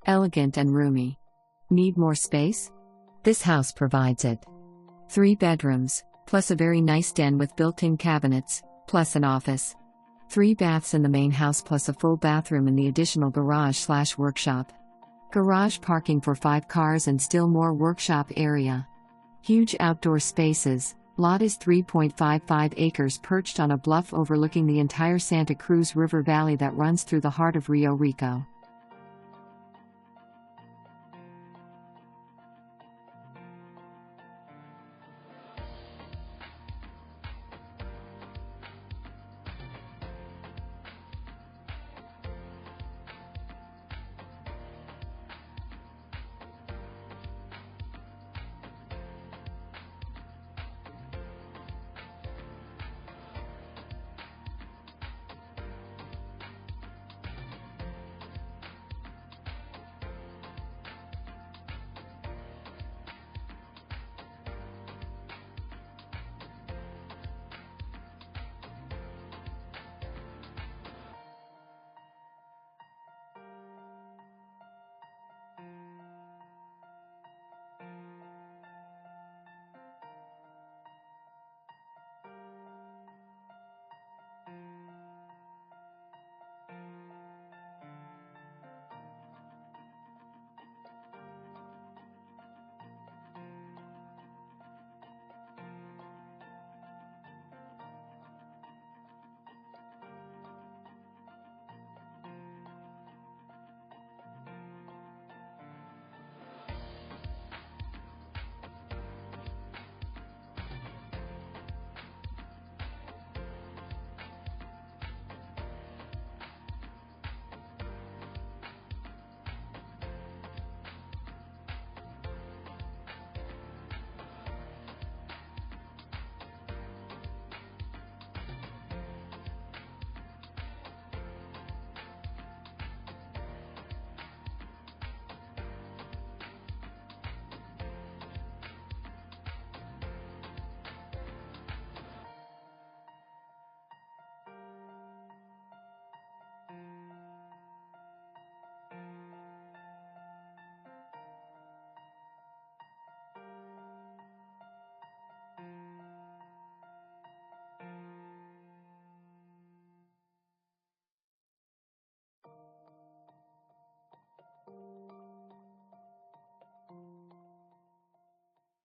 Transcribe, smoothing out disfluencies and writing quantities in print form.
Elegant and roomy. Need more space? This house provides it. 3 bedrooms, plus a very nice den with built-in cabinets, plus an office. 3 baths in the main house plus a full bathroom in the additional garage/workshop. Garage parking for 5 cars and still more workshop area. Huge outdoor spaces. Lot is 3.55 acres perched on a bluff overlooking the entire Santa Cruz River Valley that runs through the heart of Rio Rico.